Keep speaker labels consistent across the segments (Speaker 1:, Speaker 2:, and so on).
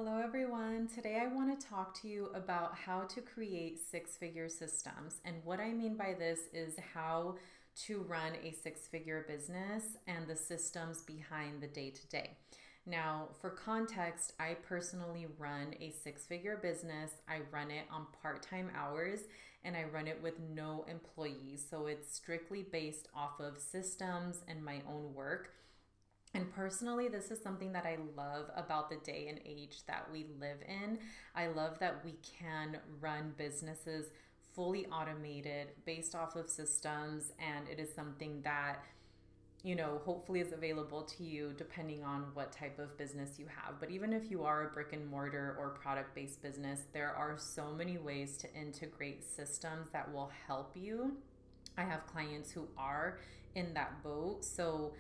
Speaker 1: Hello, everyone. Today I want to talk to you about how to create six-figure systems. And what I mean by this is how to run a six-figure business and the systems behind the day-to-day. Now, for context, I personally run a six-figure business. I run it on part-time hours and I run it with no employees. So it's strictly based off of systems and my own work. And personally, this is something that I love about the day and age that we live in. I love that we can run businesses fully automated based off of systems, and it is something that hopefully is available to you depending on what type of business you have. But even if you are a brick and mortar or product based business, there are so many ways to integrate systems that will help you. I have clients who are in that boat. So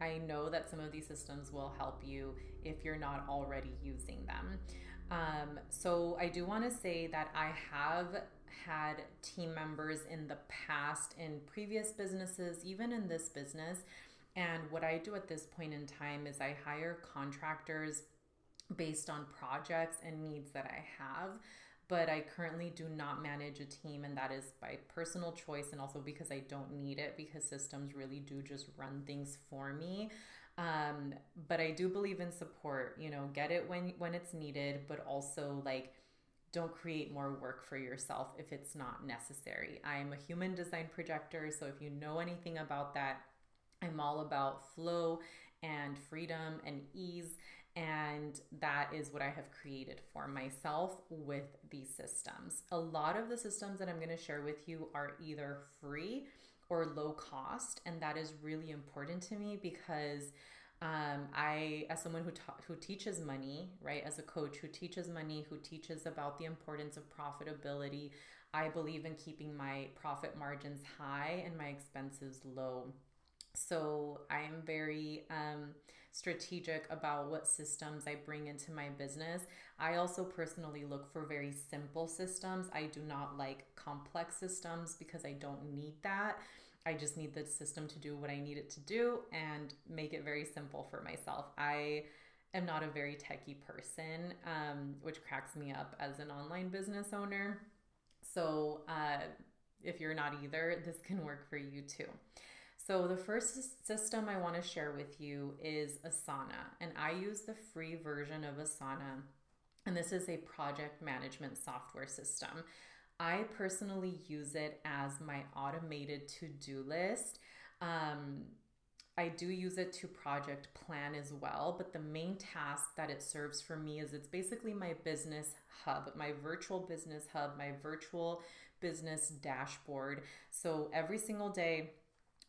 Speaker 1: I know that some of these systems will help you if you're not already using them. So I do want to say that I have had team members in the past in previous businesses, even in this business. And what I do at this point in time is I hire contractors based on projects and needs that I have. But I currently do not manage a team, and that is by personal choice and also because I don't need it, because systems really do just run things for me. But I do believe in support, get it when it's needed, but also don't create more work for yourself if it's not necessary. I'm a human design projector, so if you know anything about that, I'm all about flow and freedom and ease. And that is what I have created for myself with these systems. A lot of the systems that I'm going to share with you are either free or low cost. And that is really important to me because I, as someone who teaches money, right, as a coach who teaches money, who teaches about the importance of profitability, I believe in keeping my profit margins high and my expenses low. So I am very strategic about what systems I bring into my business. I also personally look for very simple systems. I do not like complex systems because I don't need that. I just need the system to do what I need it to do and make it very simple for myself. I am not a very techie person, which cracks me up as an online business owner. So if you're not either, this can work for you too. So the first system I want to share with you is Asana, and I use the free version of Asana, and this is a project management software system. I personally use it as my automated to-do list. I do use it to project plan as well, but the main task that it serves for me is it's basically my business hub, my virtual business hub, my virtual business dashboard. So every single day,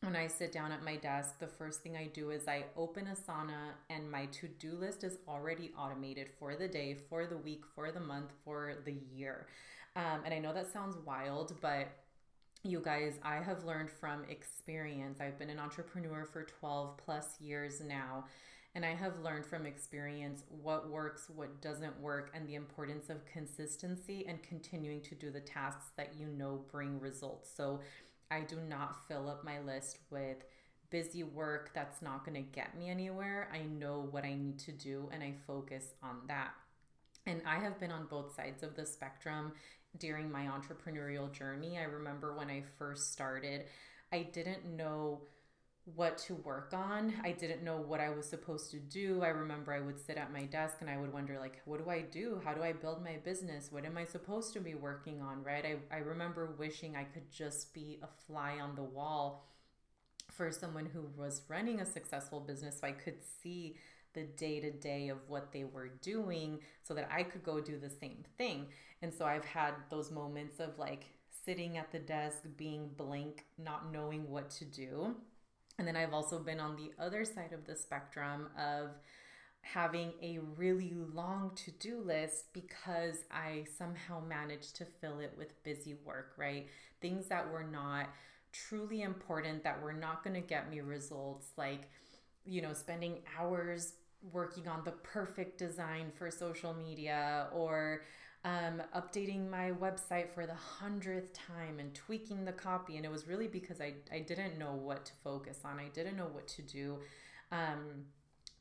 Speaker 1: when I sit down at my desk, the first thing I do is I open Asana and my to-do list is already automated for the day, for the week, for the month, for the year. And I know that sounds wild, but you guys, I have learned from experience. I've been an entrepreneur for 12 plus years now, and I have learned from experience what works, what doesn't work, and the importance of consistency and continuing to do the tasks that bring results. So I do not fill up my list with busy work that's not going to get me anywhere. I know what I need to do and I focus on that. And I have been on both sides of the spectrum during my entrepreneurial journey. I remember when I first started, I didn't know what to work on. I didn't know what I was supposed to do. I remember I would sit at my desk and I would wonder, what do I do? How do I build my business? What am I supposed to be working on, right? I remember wishing I could just be a fly on the wall for someone who was running a successful business so I could see the day-to-day of what they were doing so that I could go do the same thing. And so I've had those moments of sitting at the desk, being blank, not knowing what to do. And then I've also been on the other side of the spectrum of having a really long to-do list because I somehow managed to fill it with busy work, right? Things that were not truly important, that were not going to get me results, spending hours working on the perfect design for social media or updating my website for the 100th time and tweaking the copy. And it was really because I didn't know what to focus on. I didn't know what to do.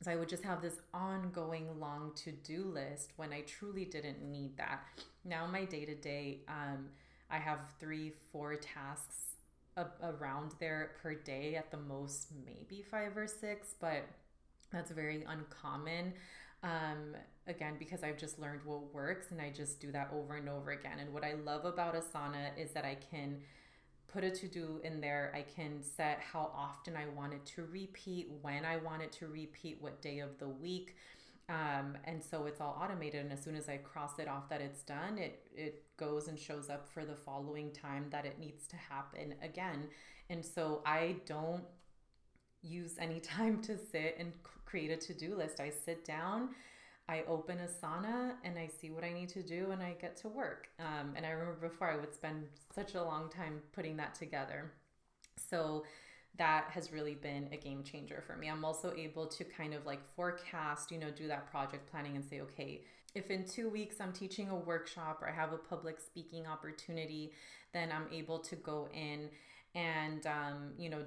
Speaker 1: So I would just have this ongoing long to-do list when I truly didn't need that. Now my day-to-day, I have 3, 4 tasks around there per day, at the most maybe 5 or 6, but that's very uncommon. Again, because I've just learned what works and I just do that over and over again. And what I love about Asana is that I can put a to do in there. I can set how often I want it to repeat, when I want it to repeat, what day of the week. And so it's all automated. And as soon as I cross it off that it's done, it goes and shows up for the following time that it needs to happen again. And so I don't use any time to sit and create a to do list. I sit down, I open Asana, and I see what I need to do, and I get to work. And I remember before I would spend such a long time putting that together. So that has really been a game changer for me. I'm also able to kind of like forecast, do that project planning and say, okay, if in 2 weeks I'm teaching a workshop or I have a public speaking opportunity, then I'm able to go in and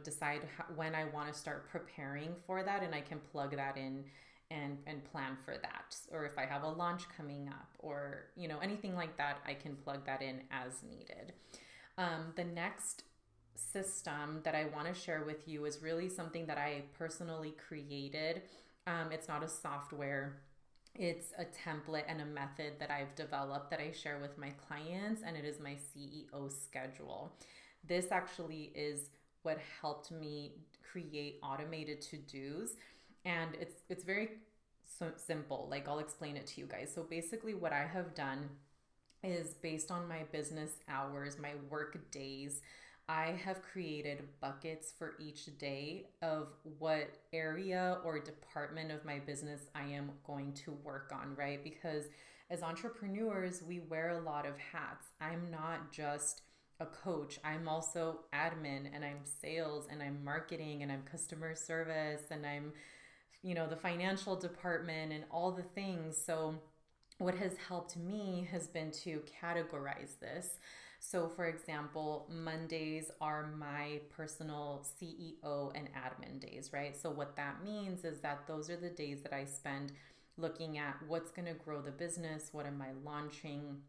Speaker 1: decide when I want to start preparing for that, and I can plug that in and plan for that. Or if I have a launch coming up, or anything like that, I can plug that in as needed. The next system that I want to share with you is really something that I personally created. It's not a software. It's a template and a method that I've developed that I share with my clients, and it is my CEO schedule. This actually is what helped me create automated to-dos, and it's very simple. Like, I'll explain it to you guys. So basically what I have done is, based on my business hours, my work days, I have created buckets for each day of what area or department of my business I am going to work on, right? Because as entrepreneurs, we wear a lot of hats. I'm not just a coach. I'm also admin, and I'm sales, and I'm marketing, and I'm customer service, and I'm, the financial department, and all the things. So what has helped me has been to categorize this. So for example, Mondays are my personal CEO and admin days, right? So what that means is that those are the days that I spend looking at what's going to grow the business, what am I launching,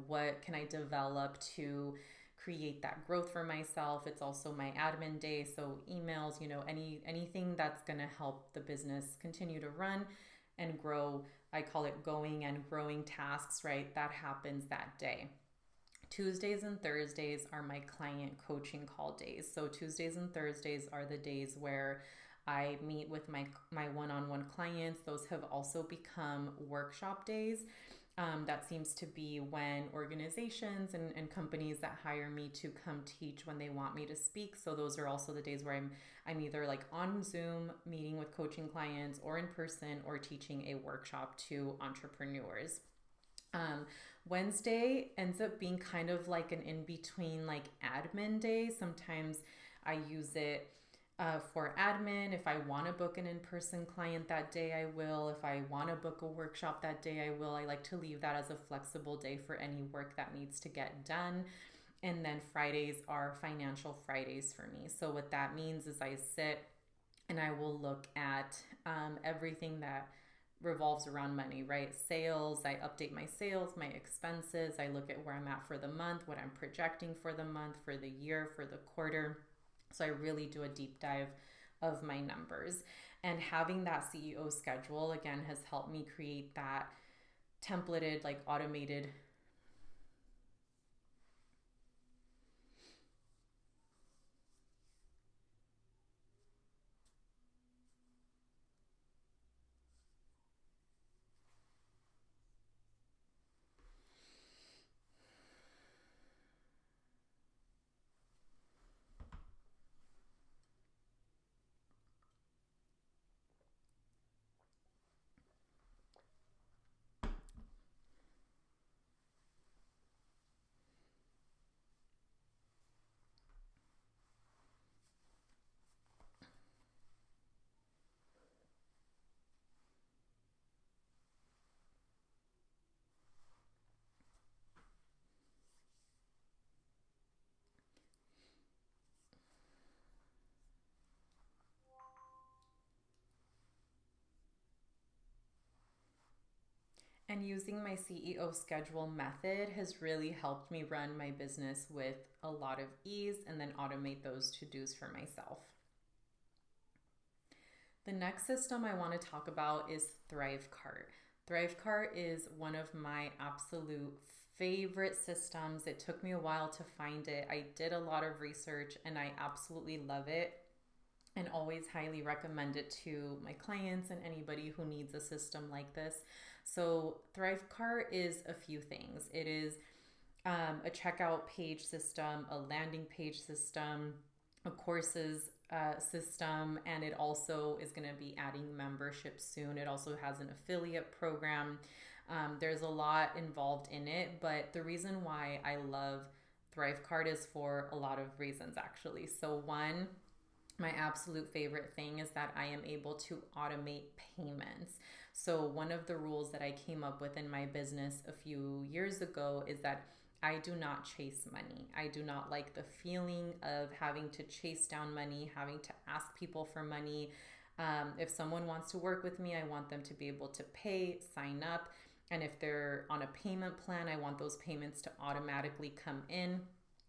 Speaker 1: what can I develop to create that growth for myself. It's also my admin day, so emails, anything that's going to help the business continue to run and grow. I call it going and growing tasks, right? That happens that day. Tuesdays and Thursdays are my client coaching call days. So Tuesdays and Thursdays are the days where I meet with my one-on-one clients. Those have also become workshop days. That seems to be when organizations and companies that hire me to come teach, when they want me to speak. So those are also the days where I'm either like on Zoom meeting with coaching clients, or in person, or teaching a workshop to entrepreneurs. Wednesday ends up being kind of like an in-between, like admin day. Sometimes I use it for admin. If I want to book an in-person client that day, I will. If I want to book a workshop that day, I will. I like to leave that as a flexible day for any work that needs to get done. And then Fridays are financial Fridays for me. So what that means is I sit and I will look at everything that revolves around money, right? Sales, I update my sales, my expenses. I look at where I'm at for the month, what I'm projecting for the month, for the year, for the quarter. So I really do a deep dive of my numbers. And having that CEO schedule, again, has helped me create that templated, like automated And using my CEO schedule method has really helped me run my business with a lot of ease and then automate those to-dos for myself. The next system I want to talk about is ThriveCart. ThriveCart is one of my absolute favorite systems. It took me a while to find it. I did a lot of research and I absolutely love it and always highly recommend it to my clients and anybody who needs a system like this. So ThriveCart is a few things. It is a checkout page system, a landing page system, a courses system, and it also is going to be adding membership soon. It also has an affiliate program. There's a lot involved in it, but the reason why I love ThriveCart is for a lot of reasons, actually. So one, my absolute favorite thing is that I am able to automate payments. So one of the rules that I came up with in my business a few years ago is that I do not chase money. I do not like the feeling of having to chase down money, having to ask people for money. If someone wants to work with me, I want them to be able to pay, sign up. And if they're on a payment plan, I want those payments to automatically come in.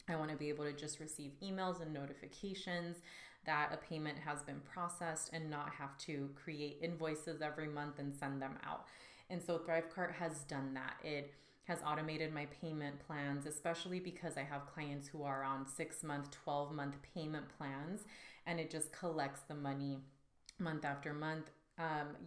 Speaker 1: I want to be able to just receive emails and notifications that a payment has been processed and not have to create invoices every month and send them out. And so ThriveCart has done that. It has automated my payment plans, especially because I have clients who are on 6-month, 12-month payment plans, and it just collects the money month after month,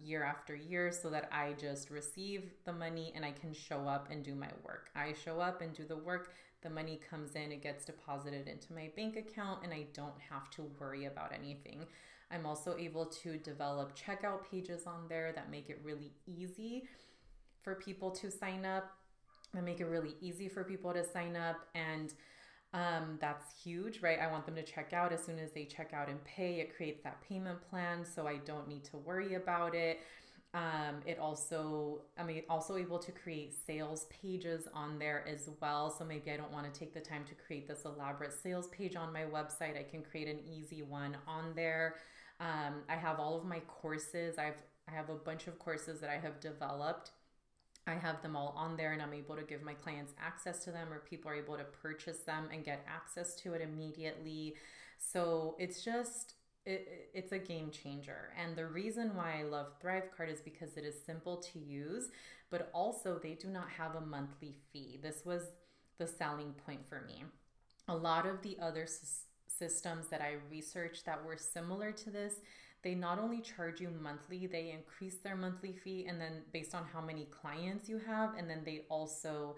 Speaker 1: year after year, so that I just receive the money and I can show up and do my work. I show up and do the work, the money comes in, it gets deposited into my bank account, and I don't have to worry about anything. I'm also able to develop checkout pages on there that make it really easy for people to sign up. And that's huge, right? I want them to check out. As soon as they check out and pay, it creates that payment plan, so I don't need to worry about it. I'm also able to create sales pages on there as well. So maybe I don't want to take the time to create this elaborate sales page on my website. I can create an easy one on there. I have all of my courses. I have a bunch of courses that I have developed. I have them all on there, and I'm able to give my clients access to them, or people are able to purchase them and get access to it immediately. So it's a game changer. And the reason why I love ThriveCart is because it is simple to use, but also they do not have a monthly fee. This was the selling point for me. A lot of the other systems that I researched that were similar to this, they not only charge you monthly, they increase their monthly fee, and then based on how many clients you have, and then they also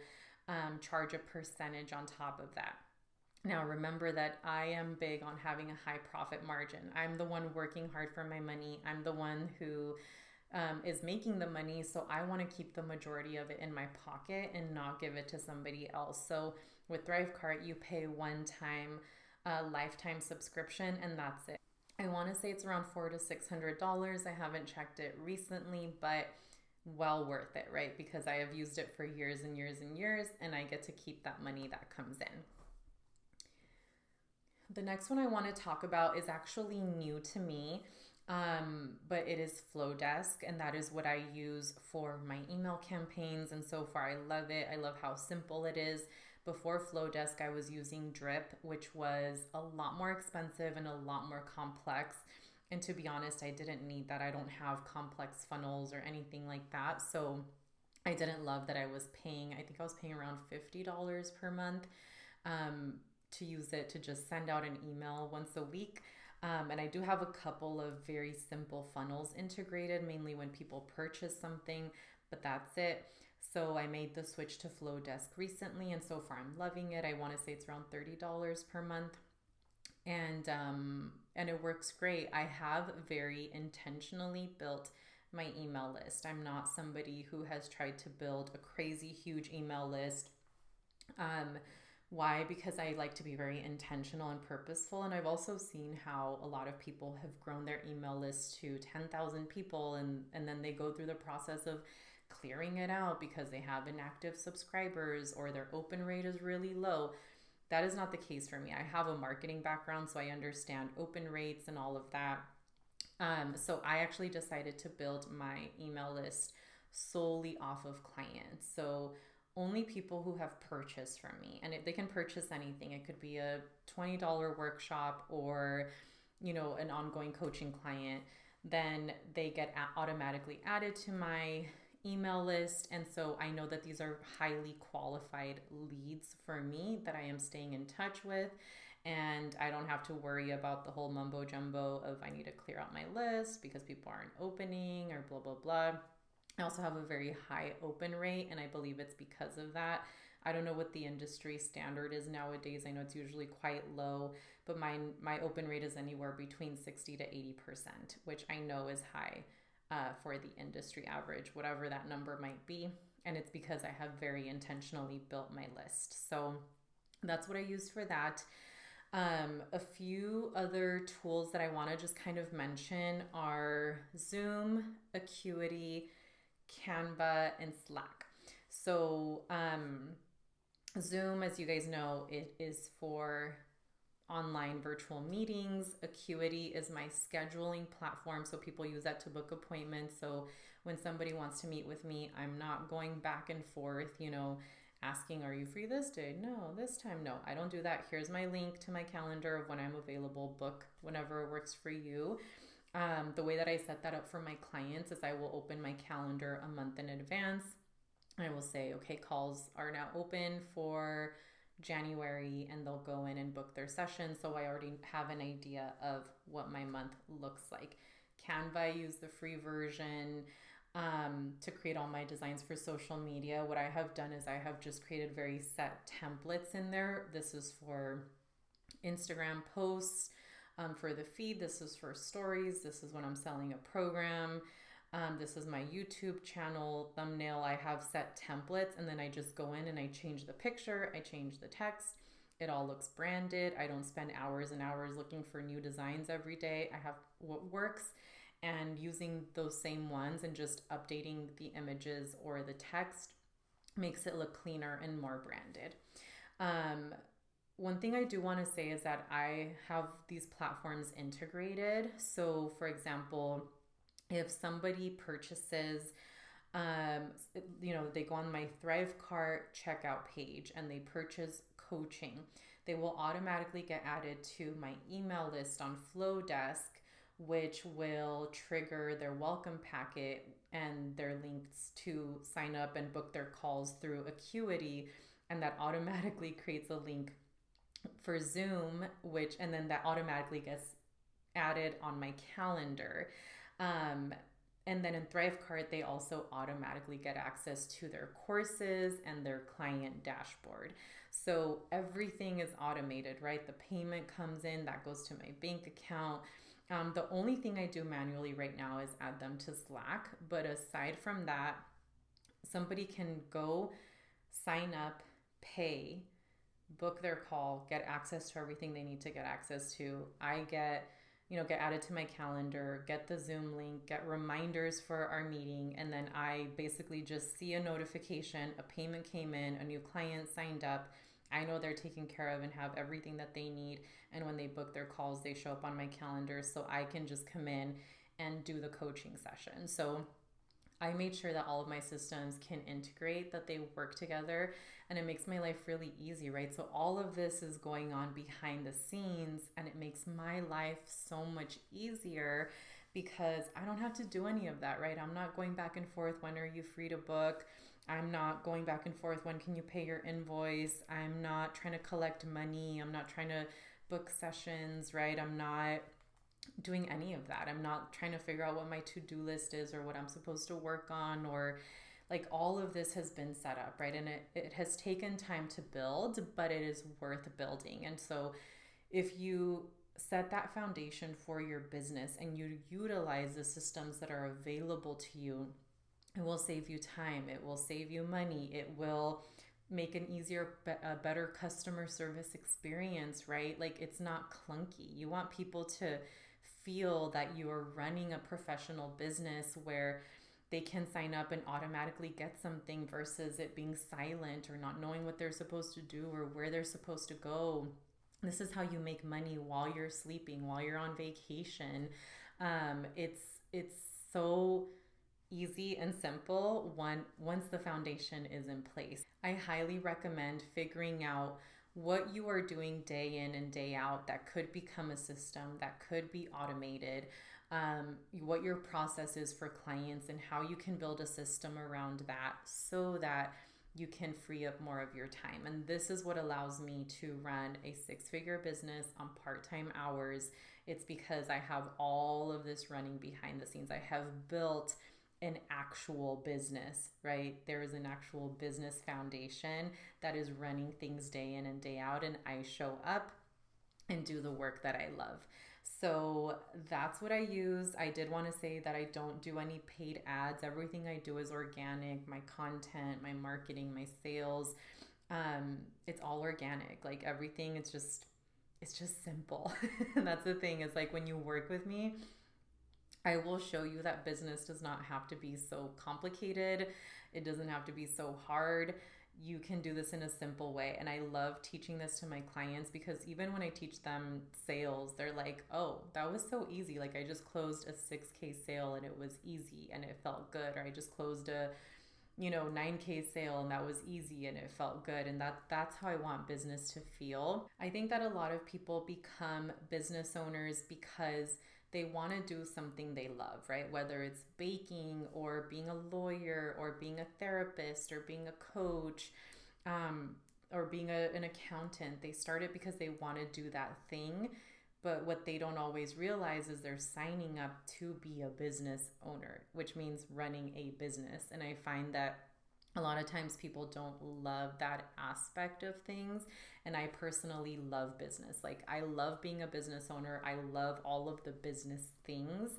Speaker 1: charge a percentage on top of that. Now, remember that I am big on having a high profit margin. I'm the one working hard for my money. I'm the one who is making the money, so I want to keep the majority of it in my pocket and not give it to somebody else. So with ThriveCart, you pay one-time lifetime subscription, and that's it. I want to say it's around $400 to $600. I haven't checked it recently, but well worth it, right? Because I have used it for years and years and years, and I get to keep that money that comes in. The next one I want to talk about is actually new to me, but it is Flowdesk, and that is what I use for my email campaigns, and so far I love it. I love how simple it is. Before Flowdesk, I was using Drip, which was a lot more expensive and a lot more complex. And to be honest, I didn't need that. I don't have complex funnels or anything like that. So I didn't love that I was paying, I think I was paying around $50 per month to use it to just send out an email once a week. And I do have a couple of very simple funnels integrated, mainly when people purchase something, but that's it. So I made the switch to Flowdesk recently, and so far I'm loving it. I want to say it's around $30 per month, and it works great. I have very intentionally built my email list. I'm not somebody who has tried to build a crazy huge email list. Why? Because I like to be very intentional and purposeful, and I've also seen how a lot of people have grown their email list to 10,000 people, and then they go through the process of clearing it out because they have inactive subscribers or their open rate is really low. That is not the case for me. I have a marketing background, so I understand open rates and all of that. So I actually decided to build my email list solely off of clients. So only people who have purchased from me, and they can purchase anything. It could be a $20 workshop or, an ongoing coaching client. Then they get automatically added to my email list. And so I know that these are highly qualified leads for me that I am staying in touch with. And I don't have to worry about the whole mumbo jumbo of I need to clear out my list because people aren't opening or blah, blah, blah. I also have a very high open rate, and I believe it's because of that. I don't know what the industry standard is nowadays. I know it's usually quite low, but my open rate is anywhere between 60 to 80%, which I know is high for the industry average, whatever that number might be. And it's because I have very intentionally built my list. So that's what I use for that. A few other tools that I want to just kind of mention are Zoom, Acuity, Canva, and Slack. So Zoom, as you guys know, it is for online virtual meetings. Acuity is my scheduling platform, so people use that to book appointments. So when somebody wants to meet with me, I'm not going back and forth, asking, are you free this day? No, this time, no. I don't do that. Here's my link to my calendar of when I'm available. Book whenever it works for you. The way that I set that up for my clients is I will open my calendar a month in advance. I will say, okay, calls are now open for January, and they'll go in and book their session. So I already have an idea of what my month looks like. Canva, I use the free version to create all my designs for social media. What I have done is I have just created very set templates in there. This is for Instagram posts, for the feed. This is for stories. This is when I'm selling a program. This is my YouTube channel thumbnail. I have set templates, and then I just go in and I change the picture. I change the text. It all looks branded. I don't spend hours and hours looking for new designs every day. I have what works, and using those same ones and just updating the images or the text makes it look cleaner and more branded. One thing I do want to say is that I have these platforms integrated. So for example, if somebody purchases, they go on my Thrivecart checkout page and they purchase coaching, they will automatically get added to my email list on Flowdesk, which will trigger their welcome packet and their links to sign up and book their calls through Acuity. And that automatically creates a link for Zoom, and then that automatically gets added on my calendar. And then in Thrivecart, they also automatically get access to their courses and their client dashboard. So everything is automated, right? The payment comes in, that goes to my bank account. The only thing I do manually right now is add them to Slack. But aside from that, somebody can go sign up, pay, book their call, get access to everything they need to get access to. I get added to my calendar, get the Zoom link, get reminders for our meeting, and then I basically just see a notification, a payment came in, a new client signed up. I know they're taken care of and have everything that they need. And when they book their calls, they show up on my calendar, so I can just come in and do the coaching session. So I made sure that all of my systems can integrate, that they work together, and it makes my life really easy, right? So all of this is going on behind the scenes, and it makes my life so much easier because I don't have to do any of that, right? I'm not going back and forth, when are you free to book? I'm not going back and forth, when can you pay your invoice? I'm not trying to collect money. I'm not trying to book sessions, right? I'm not doing any of that. I'm not trying to figure out what my to-do list is or what I'm supposed to work on, or like all of this has been set up, right? And it has taken time to build, but it is worth building. And so if you set that foundation for your business and you utilize the systems that are available to you, it will save you time. It will save you money. It will make an easier, a better customer service experience, right? Like it's not clunky. You want people to feel that you are running a professional business where they can sign up and automatically get something versus it being silent or not knowing what they're supposed to do or where they're supposed to go. This is how you make money while you're sleeping, while you're on vacation. It's so easy and simple once the foundation is in place. I highly recommend figuring out what you are doing day in and day out that could become a system, that could be automated, what your process is for clients, and how you can build a system around that so that you can free up more of your time. And this is what allows me to run a six-figure business on part-time hours. It's because I have all of this running behind the scenes. I have built an actual business, right? There is an actual business foundation that is running things day in and day out, and I show up and do the work that I love. So that's what I use. I did want to say that I don't do any paid ads. Everything I do is organic. My content, my marketing, my sales, it's all organic. Like everything, it's just simple. And that's the thing, is like when you work with me, I will show you that business does not have to be so complicated. It doesn't have to be so hard. You can do this in a simple way. And I love teaching this to my clients, because even when I teach them sales, they're like, oh, that was so easy. Like I just closed a 6K sale and it was easy and it felt good. Or I just closed a 9K sale and that was easy and it felt good. And that's how I want business to feel. I think that a lot of people become business owners because they want to do something they love, right? Whether it's baking or being a lawyer or being a therapist or being a coach, or being an accountant. They start it because they want to do that thing. But what they don't always realize is they're signing up to be a business owner, which means running a business. And I find that a lot of times people don't love that aspect of things. And I personally love business. Like I love being a business owner. I love all of the business things.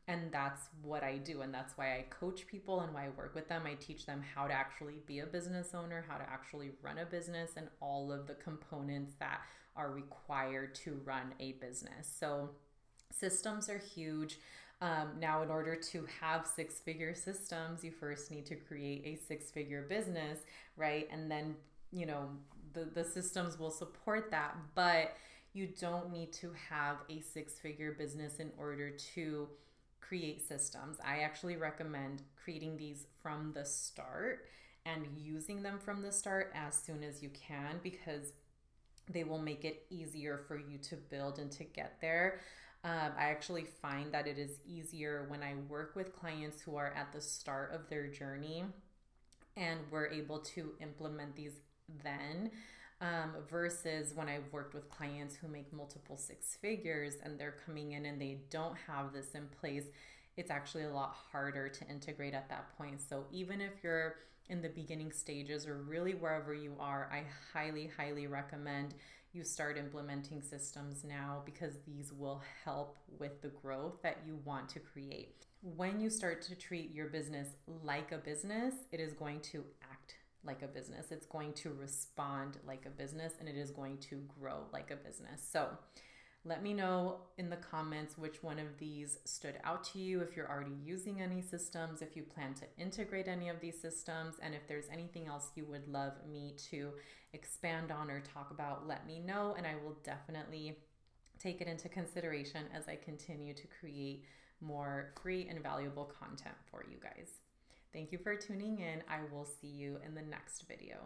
Speaker 1: And that's what I do. And that's why I coach people and why I work with them. I teach them how to actually be a business owner, how to actually run a business, and all of the components that are required to run a business. So systems are huge. Now, in order to have six-figure systems, you first need to create a six-figure business, right? And then, the systems will support that, but you don't need to have a six-figure business in order to create systems. I actually recommend creating these from the start and using them from the start as soon as you can, because they will make it easier for you to build and to get there. I actually find that it is easier when I work with clients who are at the start of their journey and we're able to implement these then, versus when I've worked with clients who make multiple six figures and they're coming in and they don't have this in place. It's actually a lot harder to integrate at that point. So even if you're in the beginning stages or really wherever you are, I highly, highly recommend you start implementing systems now, because these will help with the growth that you want to create. When you start to treat your business like a business, it is going to act like a business. It's going to respond like a business, and it is going to grow like a business. So let me know in the comments which one of these stood out to you, if you're already using any systems, if you plan to integrate any of these systems, and if there's anything else you would love me to expand on or talk about, let me know, and I will definitely take it into consideration as I continue to create more free and valuable content for you guys. Thank you for tuning in. I will see you in the next video.